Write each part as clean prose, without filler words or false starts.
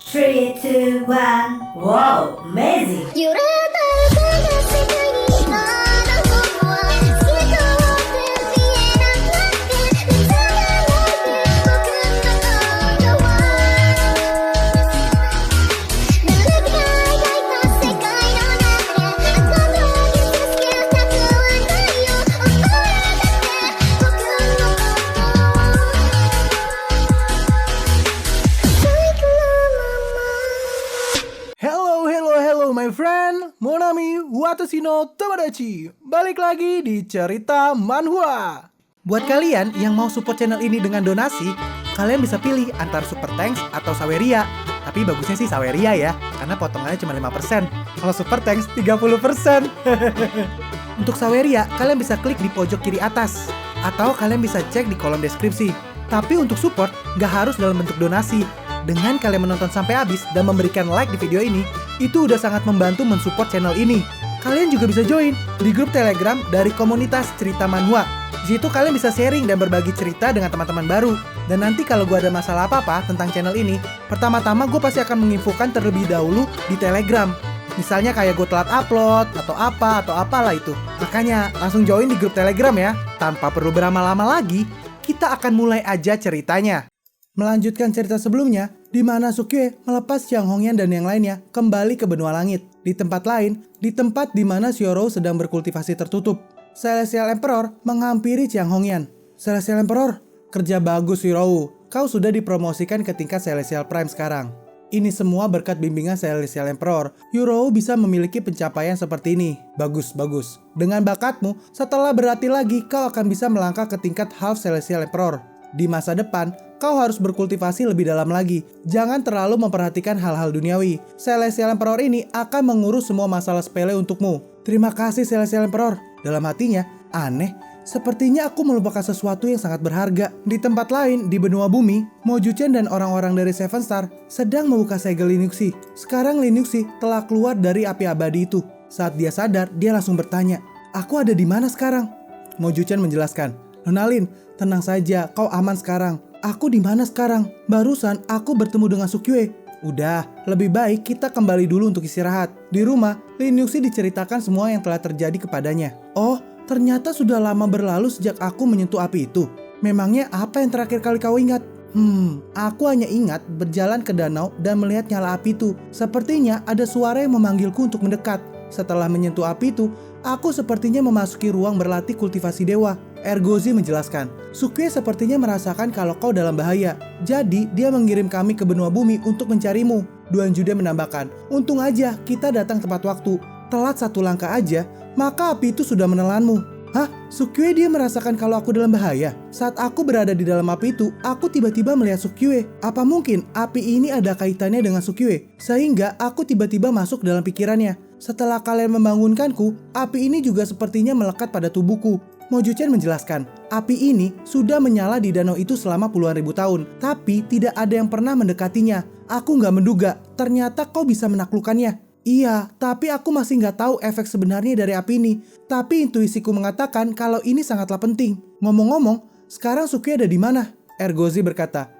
Three, two, one. Wow, amazing! 揺れた歌が世界にまだ僕は透き通って見えなくなって見つめないで僕の心は濡れて描いた世界の中であなたを傷つけたくはないよ溺れて僕の心最後のままHello my friend, Monami watashi no tomodachi. Balik lagi di cerita manhwa. Buat kalian yang mau support channel ini dengan donasi, kalian bisa pilih antara Super Thanks atau Saweria. Tapi bagusnya sih Saweria ya, karena potongannya cuma 5%. Kalau Super Thanks 30%. Untuk Saweria, kalian bisa klik di pojok kiri atas, atau kalian bisa cek di kolom deskripsi. Tapi untuk support, nggak harus dalam bentuk donasi. Dengan kalian menonton sampai habis dan memberikan like di video ini, itu udah sangat membantu mensupport channel ini. Kalian juga bisa join di grup Telegram dari komunitas Cerita Manhwa. Di situ kalian bisa sharing dan berbagi cerita dengan teman-teman baru. Dan nanti kalau gue ada masalah apa-apa tentang channel ini, pertama-tama gue pasti akan menginfokan terlebih dahulu di Telegram. Misalnya kayak gue telat upload, atau apalah itu. Makanya langsung join di grup Telegram ya. Tanpa perlu berlama-lama lagi, kita akan mulai aja ceritanya. Melanjutkan cerita sebelumnya, di mana Sukyue melepas Chiang Hongyan dan yang lainnya kembali ke benua langit. Di tempat lain, di tempat di mana Xiaorou sedang berkultivasi tertutup, Celestial Emperor menghampiri Chiang Hongyan. Celestial Emperor, kerja bagus Xiaorou. Kau sudah dipromosikan ke tingkat Celestial Prime sekarang. Ini semua berkat bimbingan Celestial Emperor. Xiaorou bisa memiliki pencapaian seperti ini. Bagus. Dengan bakatmu, setelah berlatih lagi, kau akan bisa melangkah ke tingkat Half Celestial Emperor. Di masa depan, kau harus berkultivasi lebih dalam lagi. Jangan terlalu memperhatikan hal-hal duniawi. Celestial Emperor ini akan mengurus semua masalah sepele untukmu. Terima kasih Celestial Emperor. Dalam hatinya, aneh. Sepertinya aku melupakan sesuatu yang sangat berharga. Di tempat lain, di benua bumi, Mojuchen dan orang-orang dari Seven Star sedang membuka segel Linuxi. Sekarang Linuxi telah keluar dari api abadi itu. Saat dia sadar, dia langsung bertanya, "Aku ada di mana sekarang?" Mojuchen menjelaskan, "Nona Lin, tenang saja, kau aman sekarang. Aku di mana sekarang? Barusan aku bertemu dengan Sukyue." Udah, lebih baik kita kembali dulu untuk istirahat. Di rumah, Linuxi diceritakan semua yang telah terjadi kepadanya. Oh, ternyata sudah lama berlalu sejak aku menyentuh api itu. Memangnya apa yang terakhir kali kau ingat? Aku hanya ingat berjalan ke danau dan melihat nyala api itu. Sepertinya ada suara yang memanggilku untuk mendekat. Setelah menyentuh api itu, aku sepertinya memasuki ruang berlatih kultivasi dewa. Ergozi menjelaskan, Sukyue sepertinya merasakan kalau kau dalam bahaya. Jadi dia mengirim kami ke benua bumi untuk mencarimu. Duan Jude menambahkan, untung aja kita datang tepat waktu. Telat satu langkah aja, maka api itu sudah menelanmu. Hah? Sukyue dia merasakan kalau aku dalam bahaya? Saat aku berada di dalam api itu, aku tiba-tiba melihat Sukyue. Apa mungkin api ini ada kaitannya dengan Sukyue? Sehingga aku tiba-tiba masuk dalam pikirannya. Setelah kalian membangunkanku, api ini juga sepertinya melekat pada tubuhku. Mojuchen menjelaskan, api ini sudah menyala di danau itu selama puluhan ribu tahun, tapi tidak ada yang pernah mendekatinya. Aku nggak menduga, ternyata kau bisa menaklukkannya. Iya, tapi aku masih nggak tahu efek sebenarnya dari api ini. Tapi intuisiku mengatakan kalau ini sangatlah penting. Ngomong-ngomong, sekarang Sukyue ada di mana? Ergozi berkata,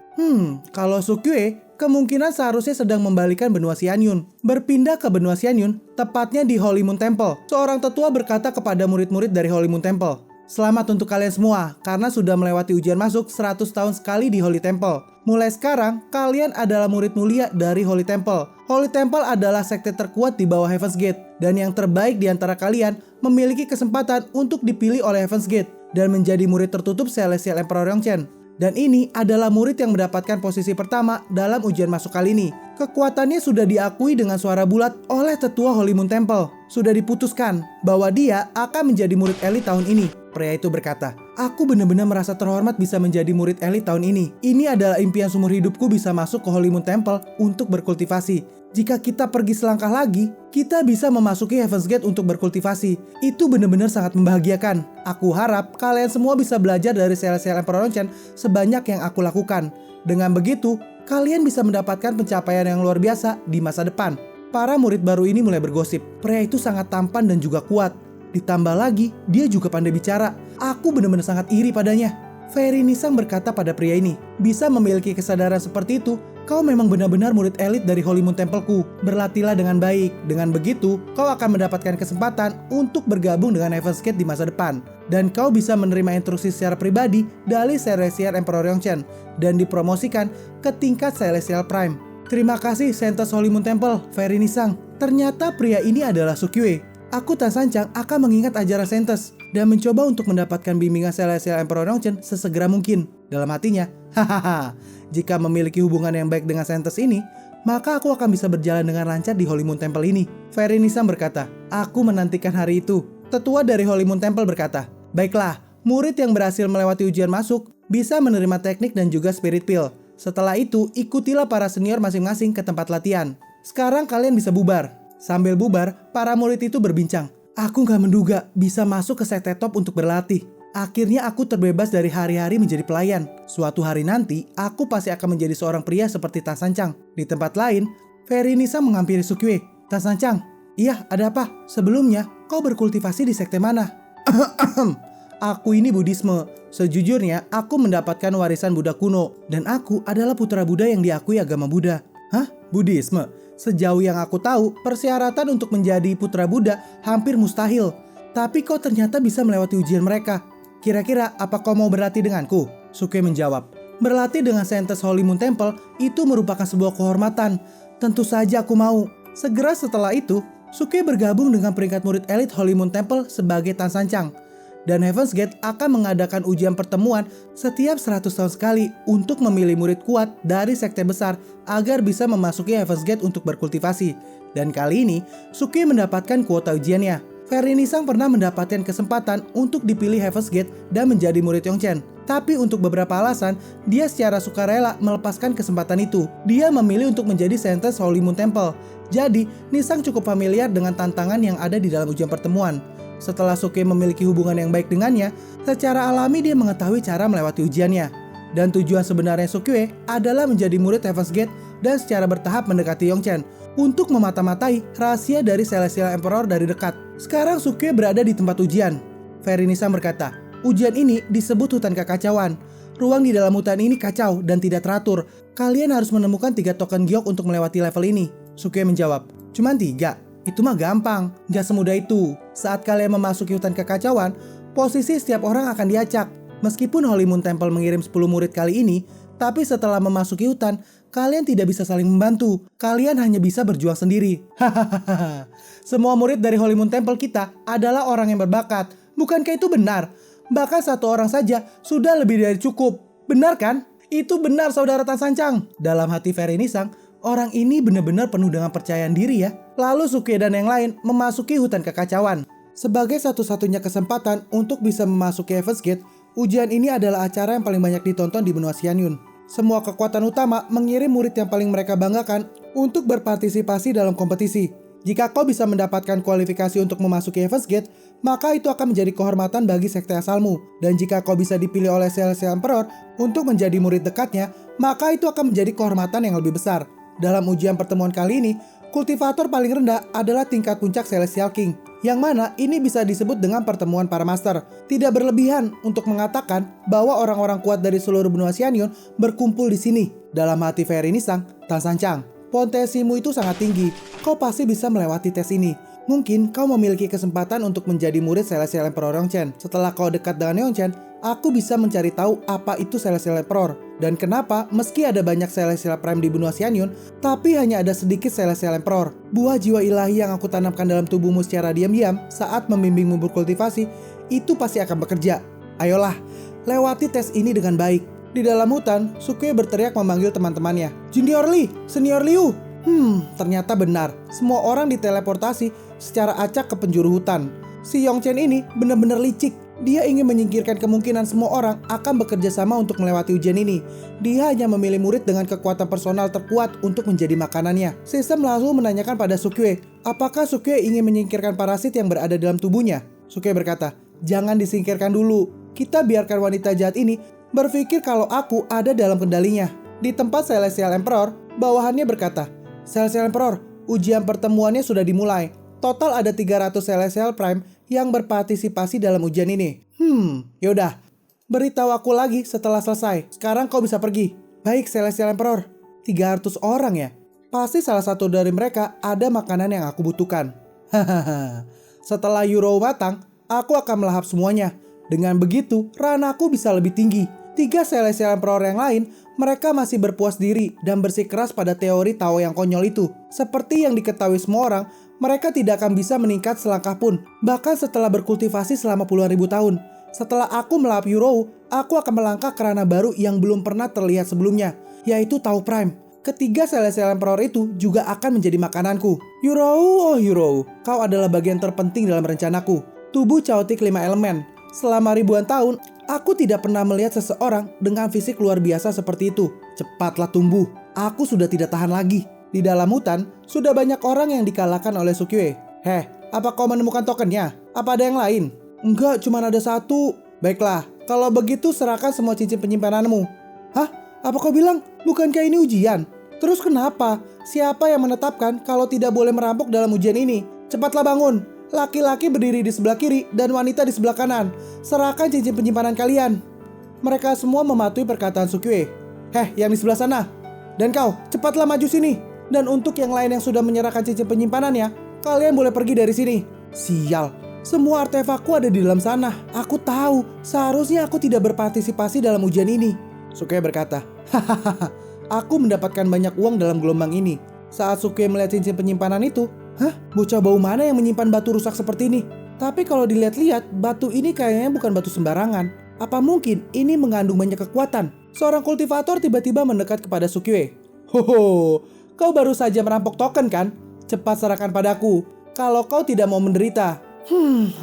kalau Sukyue, kemungkinan seharusnya sedang membalikan benua Xianyun. Berpindah ke benua Xianyun, tepatnya di Holy Moon Temple. Seorang tetua berkata kepada murid-murid dari Holy Moon Temple, selamat untuk kalian semua, karena sudah melewati ujian masuk 100 tahun sekali di Holy Temple. Mulai sekarang, kalian adalah murid mulia dari Holy Temple. Holy Temple adalah sekte terkuat di bawah Heaven's Gate. Dan yang terbaik di antara kalian memiliki kesempatan untuk dipilih oleh Heaven's Gate dan menjadi murid tertutup Celestial Emperor Yongchen. Dan ini adalah murid yang mendapatkan posisi pertama dalam ujian masuk kali ini. Kekuatannya sudah diakui dengan suara bulat oleh tetua Holy Moon Temple. Sudah diputuskan bahwa dia akan menjadi murid elit tahun ini. Pria itu berkata, aku benar-benar merasa terhormat bisa menjadi murid elit tahun ini. Ini adalah impian seumur hidupku bisa masuk ke Holy Moon Temple untuk berkultivasi. Jika kita pergi selangkah lagi, kita bisa memasuki Heaven's Gate untuk berkultivasi. Itu benar-benar sangat membahagiakan. Aku harap kalian semua bisa belajar dari Celestial Emperor Yongchen sebanyak yang aku lakukan. Dengan begitu, kalian bisa mendapatkan pencapaian yang luar biasa di masa depan. Para murid baru ini mulai bergosip. Pria itu sangat tampan dan juga kuat. Ditambah lagi, dia juga pandai bicara. Aku benar-benar sangat iri padanya. Fairy Nisang berkata pada pria ini, bisa memiliki kesadaran seperti itu Kau memang benar-benar murid elit dari Holy Moon Temple-ku. Berlatihlah dengan baik. Dengan begitu, kau akan mendapatkan kesempatan untuk bergabung dengan Heaven's Gate di masa depan. Dan kau bisa menerima instruksi secara pribadi dari Celestial Emperor Yongchen dan dipromosikan ke tingkat Celestial Prime. Terima kasih Sentos Holy Moon Temple, Fairy Nisang. Ternyata pria ini adalah Sukyue. Aku Tan Sanchang akan mengingat ajaran Sentos dan mencoba untuk mendapatkan bimbingan Celestial Emperor Yongchen sesegera mungkin. Dalam hatinya, hahaha. Jika memiliki hubungan yang baik dengan Sentos ini, maka aku akan bisa berjalan dengan lancar di Holy Moon Temple ini. Fairy Nisang berkata, aku menantikan hari itu. Tetua dari Holy Moon Temple berkata, baiklah, murid yang berhasil melewati ujian masuk bisa menerima teknik dan juga spirit pill. Setelah itu, ikutilah para senior masing-masing ke tempat latihan. Sekarang kalian bisa bubar. Sambil bubar, para murid itu berbincang. Aku gak menduga bisa masuk ke sekte top untuk berlatih. Akhirnya aku terbebas dari hari-hari menjadi pelayan. Suatu hari nanti, aku pasti akan menjadi seorang pria seperti Tan Sanchang. Di tempat lain, Fairy Nisang menghampiri Sukyue. Tan Sanchang, iya ada apa? Sebelumnya, kau berkultivasi di sekte mana? Aku ini Buddhisme. Sejujurnya, aku mendapatkan warisan Buddha kuno. Dan aku adalah putra Buddha yang diakui agama Buddha. Hah? Buddhisme? Sejauh yang aku tahu, persyaratan untuk menjadi putra Buddha hampir mustahil. Tapi kau ternyata bisa melewati ujian mereka. Kira-kira apa kau mau berlatih denganku? Sukyue menjawab. Berlatih dengan Sentos Holy Moon Temple itu merupakan sebuah kehormatan. Tentu saja aku mau. Segera setelah itu, Sukyue bergabung dengan peringkat murid elit Holy Moon Temple sebagai Tan Sanchang. Dan Heaven's Gate akan mengadakan ujian pertemuan setiap 100 tahun sekali untuk memilih murid kuat dari sekte besar agar bisa memasuki Heaven's Gate untuk berkultivasi. Dan kali ini, Sukyue mendapatkan kuota ujiannya. Fairy Nisang pernah mendapatkan kesempatan untuk dipilih Heaven's Gate dan menjadi murid Yongchen. Tapi untuk beberapa alasan, dia secara sukarela melepaskan kesempatan itu. Dia memilih untuk menjadi Sentos Holy Moon Temple. Jadi, Nisang cukup familiar dengan tantangan yang ada di dalam ujian pertemuan. Setelah Sukyue memiliki hubungan yang baik dengannya, secara alami dia mengetahui cara melewati ujiannya. Dan tujuan sebenarnya Sukyue adalah menjadi murid Heaven's Gate dan secara bertahap mendekati Yongchen untuk memata-matai rahasia dari Celestial Emperor dari dekat. Sekarang Sukyue berada di tempat ujian. Fairy Nisang berkata, ujian ini disebut hutan kekacauan. Ruang di dalam hutan ini kacau dan tidak teratur. Kalian harus menemukan 3 token giok untuk melewati level ini. Sukyue menjawab, cuman 3? Itu mah gampang, gak semudah itu. Saat kalian memasuki hutan kekacauan, posisi setiap orang akan diacak. Meskipun Holy Moon Temple mengirim 10 murid kali ini, tapi setelah memasuki hutan, kalian tidak bisa saling membantu. Kalian hanya bisa berjuang sendiri. Hahaha. Semua murid dari Holy Moon Temple kita adalah orang yang berbakat. Bukankah itu benar? Bahkan 1 orang saja sudah lebih dari cukup. Benar kan? Itu benar saudara Tan Sanchang. Dalam hati Fairy Nisang, orang ini benar-benar penuh dengan percayaan diri ya. Lalu Sukyue dan yang lain memasuki hutan kekacauan. Sebagai satu-satunya kesempatan untuk bisa memasuki Heaven's Gate, ujian ini adalah acara yang paling banyak ditonton di benua Xianyun. Semua kekuatan utama mengirim murid yang paling mereka banggakan untuk berpartisipasi dalam kompetisi. Jika kau bisa mendapatkan kualifikasi untuk memasuki Heaven's Gate, maka itu akan menjadi kehormatan bagi sekte asalmu. Dan jika kau bisa dipilih oleh Celestial Emperor untuk menjadi murid dekatnya, maka itu akan menjadi kehormatan yang lebih besar. Dalam ujian pertemuan kali ini, kultivator paling rendah adalah tingkat puncak Celestial King, yang mana ini bisa disebut dengan pertemuan para master. Tidak berlebihan untuk mengatakan bahwa orang-orang kuat dari seluruh benua Xianyun berkumpul di sini. Dalam hati Fairy Nisang, Tan Sanchang, potensimu itu sangat tinggi. Kau pasti bisa melewati tes ini. Mungkin kau memiliki kesempatan untuk menjadi murid Celestial Emperor Yongchen. Setelah kau dekat dengan Yongchen, aku bisa mencari tahu apa itu Celestial Emperor. Dan kenapa meski ada banyak Celestial Prime di benua Xianyun, tapi hanya ada sedikit Celestial Emperor. Buah jiwa ilahi yang aku tanamkan dalam tubuhmu secara diam-diam saat membimbingmu berkultivasi, itu pasti akan bekerja. Ayolah, lewati tes ini dengan baik. Di dalam hutan, Sukyue berteriak memanggil teman-temannya. Junior Lee, Senior Liu. Ternyata benar. Semua orang diteleportasi secara acak ke penjuru hutan. Si Yongchen ini benar-benar licik. Dia ingin menyingkirkan kemungkinan semua orang akan bekerja sama untuk melewati ujian ini. Dia hanya memilih murid dengan kekuatan personal terkuat untuk menjadi makanannya. Sistem lalu menanyakan pada Sukyue, apakah Sukyue ingin menyingkirkan parasit yang berada dalam tubuhnya? Sukyue berkata, jangan disingkirkan dulu. Kita biarkan wanita jahat ini berpikir kalau aku ada dalam kendalinya. Di tempat Celestial Emperor, bawahannya berkata, Celestial Emperor, ujian pertemuannya sudah dimulai. Total ada 300 Celestial Prime yang berpartisipasi dalam ujian ini. Yaudah, beritahu aku lagi setelah selesai. Sekarang kau bisa pergi. Baik, Celestial Emperor. 300 orang ya? Pasti salah satu dari mereka ada makanan yang aku butuhkan. Hahaha. Setelah Yurou matang, aku akan melahap semuanya. Dengan begitu, ranaku bisa lebih tinggi. 3 Celestial Emperor yang lain, mereka masih berpuas diri dan bersikeras pada teori Tao yang konyol itu. Seperti yang diketahui semua orang, mereka tidak akan bisa meningkat selangkah pun, bahkan setelah berkultivasi selama puluhan ribu tahun. Setelah aku melahap Yurou, aku akan melangkah ke ranah baru yang belum pernah terlihat sebelumnya, yaitu Tao Prime. Ketiga Celestial Emperor itu juga akan menjadi makananku. Yurou, oh Yurou, kau adalah bagian terpenting dalam rencanaku. Tubuh Chaotic 5 elemen. Selama ribuan tahun, aku tidak pernah melihat seseorang dengan fisik luar biasa seperti itu. Cepatlah tumbuh, aku sudah tidak tahan lagi. Di dalam hutan, sudah banyak orang yang dikalahkan oleh Sukyue. Heh, apa kau menemukan tokennya? Apa ada yang lain? Enggak, cuma ada 1. Baiklah, kalau begitu serahkan semua cincin penyimpananmu. Hah? Apa kau bilang? Bukankah ini ujian? Terus kenapa? Siapa yang menetapkan kalau tidak boleh merampok dalam ujian ini? Cepatlah bangun. Laki-laki berdiri di sebelah kiri dan wanita di sebelah kanan. Serahkan cincin penyimpanan kalian. Mereka semua mematuhi perkataan Sukyue. Heh, yang di sebelah sana. Dan kau, cepatlah maju sini. Dan untuk yang lain yang sudah menyerahkan cincin penyimpanannya, kalian boleh pergi dari sini. Sial. Semua artefakku ada di dalam sana. Aku tahu, seharusnya aku tidak berpartisipasi dalam ujian ini. Sukyue berkata, hahaha, aku mendapatkan banyak uang dalam gelombang ini. Saat Sukyue melihat cincin penyimpanan itu, hah? Bocah bau mana yang menyimpan batu rusak seperti ini? Tapi kalau dilihat-lihat, batu ini kayaknya bukan batu sembarangan. Apa mungkin ini mengandung banyak kekuatan? Seorang kultivator tiba-tiba mendekat kepada Sukyue. Hoho, kau baru saja merampok token kan? Cepat serahkan padaku, kalau kau tidak mau menderita.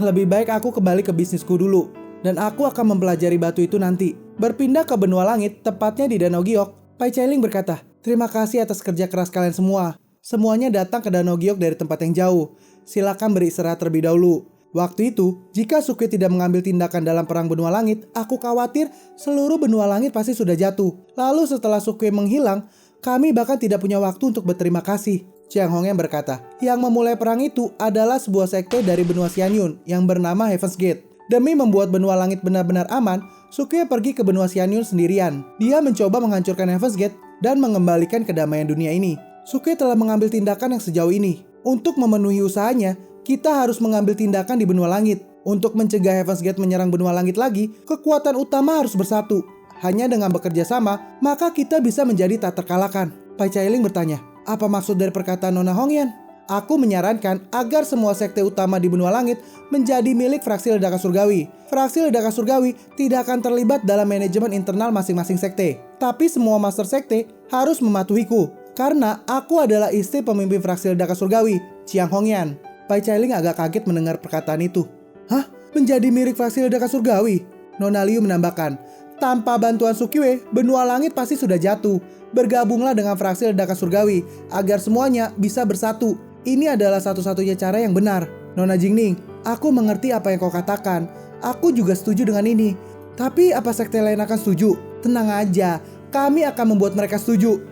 Lebih baik aku kembali ke bisnisku dulu. Dan aku akan mempelajari batu itu nanti. Berpindah ke benua langit, tepatnya di Danau Giok, Pai Chailing berkata, terima kasih atas kerja keras kalian semua. Semuanya datang ke Danau Giok dari tempat yang jauh. Silakan beristirahat terlebih dahulu. Waktu itu, jika Sukyue tidak mengambil tindakan dalam perang benua langit, aku khawatir seluruh benua langit pasti sudah jatuh. Lalu setelah Sukyue menghilang, kami bahkan tidak punya waktu untuk berterima kasih. Chiang Hongyan berkata, yang memulai perang itu adalah sebuah sekte dari benua Xianyun yang bernama Heaven's Gate. Demi membuat benua langit benar-benar aman, Sukyue pergi ke benua Xianyun sendirian. Dia mencoba menghancurkan Heaven's Gate dan mengembalikan kedamaian dunia ini. Sukyue telah mengambil tindakan yang sejauh ini. Untuk memenuhi usahanya, kita harus mengambil tindakan di benua langit. Untuk mencegah Heaven's Gate menyerang benua langit lagi, kekuatan utama harus bersatu. Hanya dengan bekerja sama, maka kita bisa menjadi tak terkalahkan. Pai Chailing bertanya, apa maksud dari perkataan Nona Hongyan? Aku menyarankan agar semua sekte utama di benua langit menjadi milik fraksi ledakan surgawi. Fraksi ledakan surgawi tidak akan terlibat dalam manajemen internal masing-masing sekte. Tapi semua master sekte harus mematuhiku. Karena aku adalah istri pemimpin fraksi ledakan surgawi, Chiang Hongyan. Pai Chailing agak kaget mendengar perkataan itu. Hah? Menjadi milik fraksi ledakan surgawi? Nona Liu menambahkan, tanpa bantuan Sukyue, benua langit pasti sudah jatuh. Bergabunglah dengan fraksi ledakan surgawi agar semuanya bisa bersatu. Ini adalah satu-satunya cara yang benar. Nona Jingning, aku mengerti apa yang kau katakan. Aku juga setuju dengan ini. Tapi apa sekte lain akan setuju? Tenang aja, kami akan membuat mereka setuju.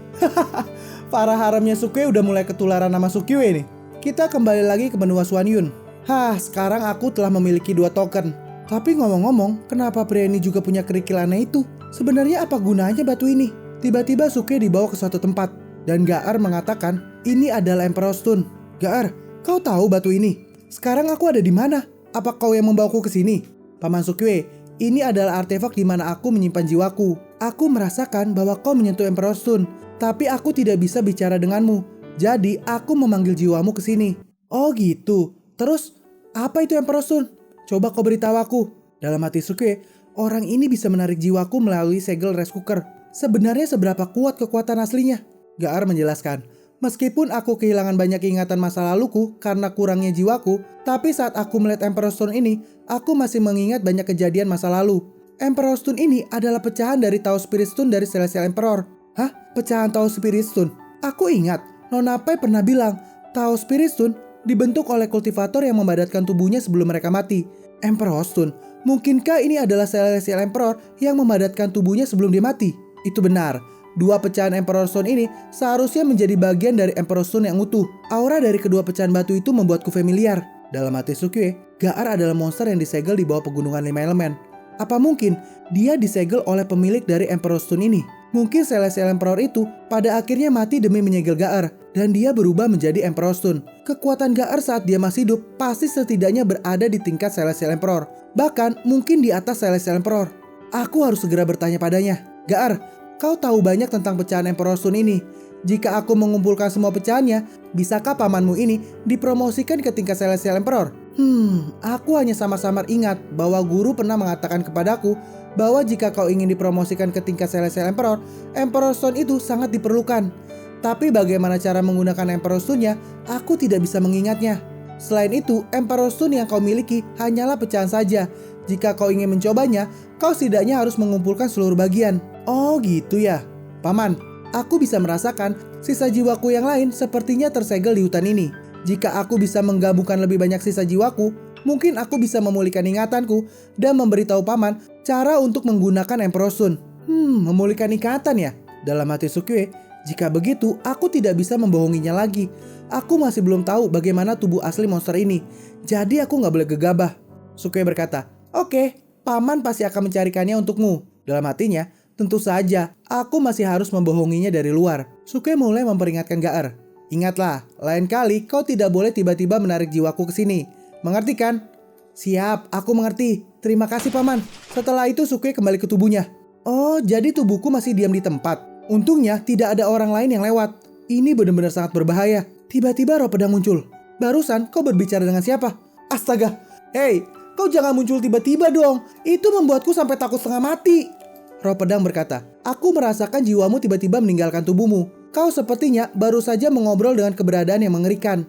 Para haramnya Sukyue udah mulai ketularan nama Sukyue nih. Kita kembali lagi ke benua Xuanyun. Sekarang aku telah memiliki 2 token. Tapi ngomong-ngomong, kenapa pria ini juga punya kerikil aneh itu? Sebenarnya apa gunanya batu ini? Tiba-tiba Sukyue dibawa ke suatu tempat. Dan Gaar mengatakan, ini adalah Emperor Stone. Gaar, kau tahu batu ini? Sekarang aku ada di mana? Apa kau yang membawaku ke sini? Paman Sukyue, ini adalah artefak di mana aku menyimpan jiwaku. Aku merasakan bahwa kau menyentuh Emperor Stone. Tapi aku tidak bisa bicara denganmu. Jadi aku memanggil jiwamu ke sini. Oh gitu. Terus, apa itu Emperor Stone? Coba kau beritahu aku. Dalam hati Sukyue, orang ini bisa menarik jiwaku melalui segel rice cooker. Sebenarnya seberapa kuat kekuatan aslinya? Gaar menjelaskan, meskipun aku kehilangan banyak ingatan masa laluku karena kurangnya jiwaku, tapi saat aku melihat Emperor Stone ini, aku masih mengingat banyak kejadian masa lalu. Emperor Stone ini adalah pecahan dari Tao Spirit Stone dari Celestial Emperor. Hah? Pecahan Tao Spirit Stone? Aku ingat, Nona Pai pernah bilang, Tao Spirit Stone dibentuk oleh kultivator yang memadatkan tubuhnya sebelum mereka mati. Emperor Stone, mungkinkah ini adalah Celestial Emperor yang memadatkan tubuhnya sebelum dia mati? Itu benar. 2 pecahan Emperor Stone ini seharusnya menjadi bagian dari Emperor Stone yang utuh. Aura dari kedua pecahan batu itu membuatku familiar. Dalam hati Sukyue, Gaar adalah monster yang disegel di bawah pegunungan 5 elemen. Apa mungkin dia disegel oleh pemilik dari Emperor Stone ini? Mungkin Celestial Emperor itu pada akhirnya mati demi menyegel Gaer dan dia berubah menjadi Emperor Stone. Kekuatan Gaer saat dia masih hidup pasti setidaknya berada di tingkat Celestial Emperor, bahkan mungkin di atas Celestial Emperor. Aku harus segera bertanya padanya, Gaer, kau tahu banyak tentang pecahan Emperor Stone ini. Jika aku mengumpulkan semua pecahannya, bisakah pamanmu ini dipromosikan ke tingkat Celestial Emperor? Aku hanya samar-samar ingat bahwa guru pernah mengatakan kepadaku bahwa jika kau ingin dipromosikan ke tingkat Celestial Emperor, Emperor Stone itu sangat diperlukan. Tapi bagaimana cara menggunakan Emperor Stone-nya, aku tidak bisa mengingatnya. Selain itu, Emperor Stone yang kau miliki hanyalah pecahan saja. Jika kau ingin mencobanya, kau setidaknya harus mengumpulkan seluruh bagian. Oh gitu ya, Paman. Aku bisa merasakan sisa jiwaku yang lain sepertinya tersegel di hutan ini. Jika aku bisa menggabungkan lebih banyak sisa jiwaku, mungkin aku bisa memulihkan ingatanku dan memberitahu Paman cara untuk menggunakan Emperor Stone. Memulihkan ikatan ya? Dalam hati Sukue, jika begitu aku tidak bisa membohonginya lagi. Aku masih belum tahu bagaimana tubuh asli monster ini. Jadi aku gak boleh gegabah. Sukue berkata, oke, Paman pasti akan mencarikannya untukmu. Dalam hatinya, tentu saja aku masih harus membohonginya dari luar. Sukue mulai memperingatkan Gaer. Ingatlah, lain kali kau tidak boleh tiba-tiba menarik jiwaku ke sini. Mengerti kan? Siap, aku mengerti. Terima kasih Paman. Setelah itu Sukue kembali ke tubuhnya. Oh, jadi tubuhku masih diam di tempat. Untungnya tidak ada orang lain yang lewat. Ini benar-benar sangat berbahaya. Tiba-tiba roh pedang muncul. Barusan kau berbicara dengan siapa? Astaga. Hei, kau jangan muncul tiba-tiba dong. Itu membuatku sampai takut setengah mati. Roh pedang berkata, aku merasakan jiwamu tiba-tiba meninggalkan tubuhmu. Kau sepertinya baru saja mengobrol dengan keberadaan yang mengerikan.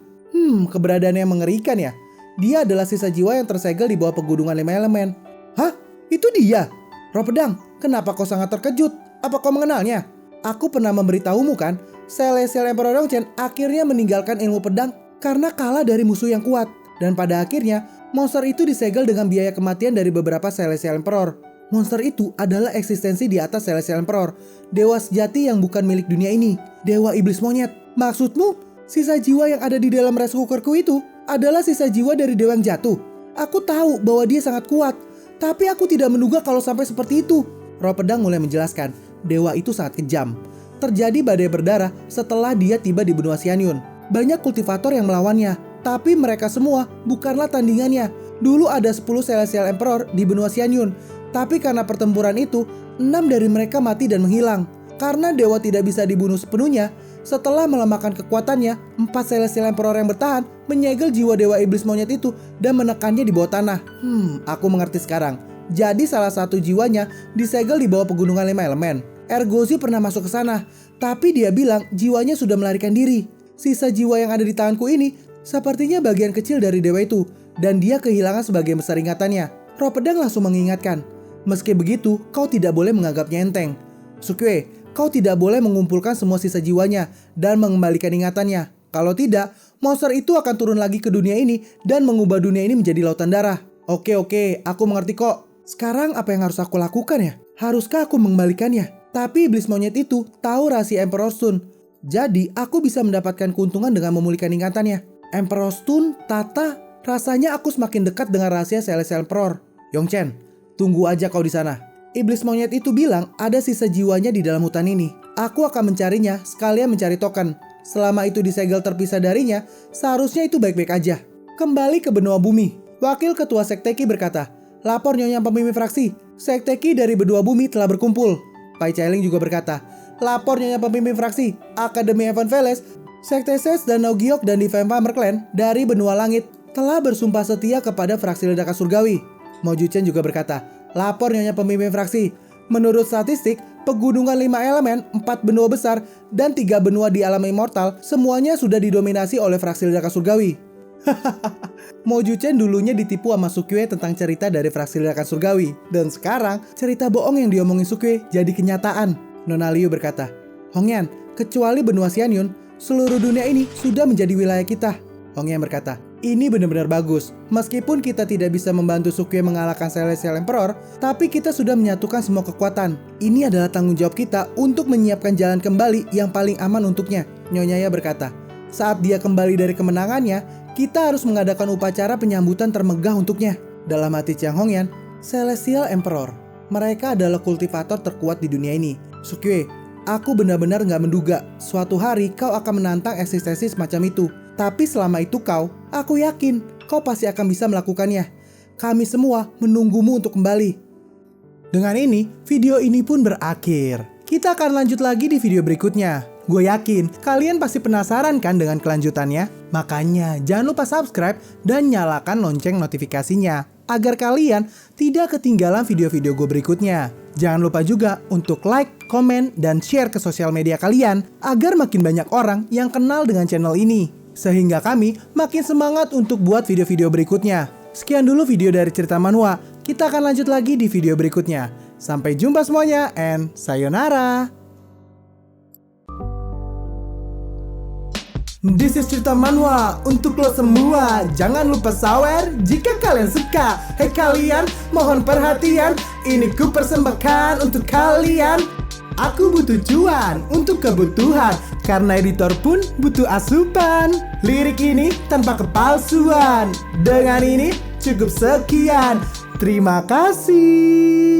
Keberadaan yang mengerikan ya? Dia adalah sisa jiwa yang tersegel di bawah pegunungan 5 elemen. Hah? Itu dia? Roh pedang, kenapa kau sangat terkejut? Apa kau mengenalnya? Aku pernah memberitahumu kan, Celestial Emperor Yongchen akhirnya meninggalkan ilmu pedang karena kalah dari musuh yang kuat. Dan pada akhirnya, monster itu disegel dengan biaya kematian dari beberapa Celestial Emperor. Monster itu adalah eksistensi di atas Celestial Emperor, dewa sejati yang bukan milik dunia ini, dewa iblis monyet. Maksudmu, sisa jiwa yang ada di dalam rice cookerku itu adalah sisa jiwa dari dewa yang jatuh? Aku tahu bahwa dia sangat kuat, tapi aku tidak menduga kalau sampai seperti itu. Roh pedang mulai menjelaskan, dewa itu sangat kejam. Terjadi badai berdarah setelah dia tiba di benua Xianyun. Banyak kultivator yang melawannya, tapi mereka semua bukanlah tandingannya. Dulu ada 10 Celestial Emperor di benua Xianyun, tapi karena pertempuran itu, 6 dari mereka mati dan menghilang. Karena dewa tidak bisa dibunuh sepenuhnya, setelah melemahkan kekuatannya, 4 Celestial Emperor yang bertahan menyegel jiwa dewa iblis monyet itu dan menekannya di bawah tanah. Aku mengerti sekarang. Jadi salah satu jiwanya disegel di bawah pegunungan 5 elemen. Ergozi pernah masuk ke sana, tapi dia bilang jiwanya sudah melarikan diri. Sisa jiwa yang ada di tanganku ini sepertinya bagian kecil dari dewa itu, dan dia kehilangan sebagian besar ingatannya. Roh pedang langsung mengingatkan, meski begitu, kau tidak boleh menganggapnya enteng. Sukue, kau tidak boleh mengumpulkan semua sisa jiwanya dan mengembalikan ingatannya. Kalau tidak, monster itu akan turun lagi ke dunia ini dan mengubah dunia ini menjadi lautan darah. Oke, aku mengerti kok. Sekarang apa yang harus aku lakukan ya? Haruskah aku mengembalikannya? Tapi iblis monyet itu tahu rahasia Emperor Stone. Jadi aku bisa mendapatkan keuntungan dengan memulihkan ingatannya. Emperor Stone, Tata, rasanya aku semakin dekat dengan rahasia Celestial Emperor. Yongchen, tunggu aja kau di sana. Iblis monyet itu bilang ada sisa jiwanya di dalam hutan ini. Aku akan mencarinya sekalian mencari token. Selama itu disegel terpisah darinya, seharusnya itu baik-baik aja. Kembali ke benua bumi. Wakil ketua Sekteki berkata, lapor Nyonya pemimpin fraksi. Sekteki dari benua bumi telah berkumpul. Pai Chailing juga berkata, lapor Nyonya pemimpin fraksi. Akademi Evan Veles, Sekte Ses dan Nogiok dan Divine Farmer Clan dari benua langit telah bersumpah setia kepada fraksi ledakan surgawi. Mojuchen juga berkata, lapor Nyonya pemimpin fraksi. Menurut statistik, pegunungan 5 elemen, 4 benua besar, dan 3 benua di alam immortal semuanya sudah didominasi oleh fraksi ledakan surgawi. Mojuchen dulunya ditipu sama Sukue tentang cerita dari fraksi ledakan surgawi. Dan sekarang, cerita bohong yang diomongin Sukue jadi kenyataan. Nona Liu berkata, Hongyan, kecuali benua Xianyun, seluruh dunia ini sudah menjadi wilayah kita. Hongyan berkata, ini benar-benar bagus. Meskipun kita tidak bisa membantu Sukue mengalahkan Celestial Emperor, tapi kita sudah menyatukan semua kekuatan. Ini adalah tanggung jawab kita untuk menyiapkan jalan kembali yang paling aman untuknya. Nyonyaya berkata, saat dia kembali dari kemenangannya, kita harus mengadakan upacara penyambutan termegah untuknya. Dalam hati Chiang Hongyan, Celestial Emperor, mereka adalah kultivator terkuat di dunia ini. Sukye, aku benar-benar gak menduga suatu hari kau akan menantang eksistensi semacam itu. Tapi selama itu aku yakin kau pasti akan bisa melakukannya. Kami semua menunggumu untuk kembali. Dengan ini, video ini pun berakhir. Kita akan lanjut lagi di video berikutnya. Gue yakin kalian pasti penasaran kan dengan kelanjutannya? Makanya jangan lupa subscribe dan nyalakan lonceng notifikasinya agar kalian tidak ketinggalan video-video gue berikutnya. Jangan lupa juga untuk like, komen, dan share ke sosial media kalian agar makin banyak orang yang kenal dengan channel ini. Sehingga kami makin semangat untuk buat video-video berikutnya. Sekian dulu video dari Cerita Manhwa. Kita akan lanjut lagi di video berikutnya. Sampai jumpa semuanya and sayonara. This is Cerita Manhwa untuk lo semua. Jangan lupa sawer jika kalian suka. Hei kalian, mohon perhatian. Ini ku persembahkan untuk kalian. Aku butuh cuan untuk kebutuhan, karena editor pun butuh asupan. Lirik ini tanpa kepalsuan. Dengan ini cukup sekian. Terima kasih.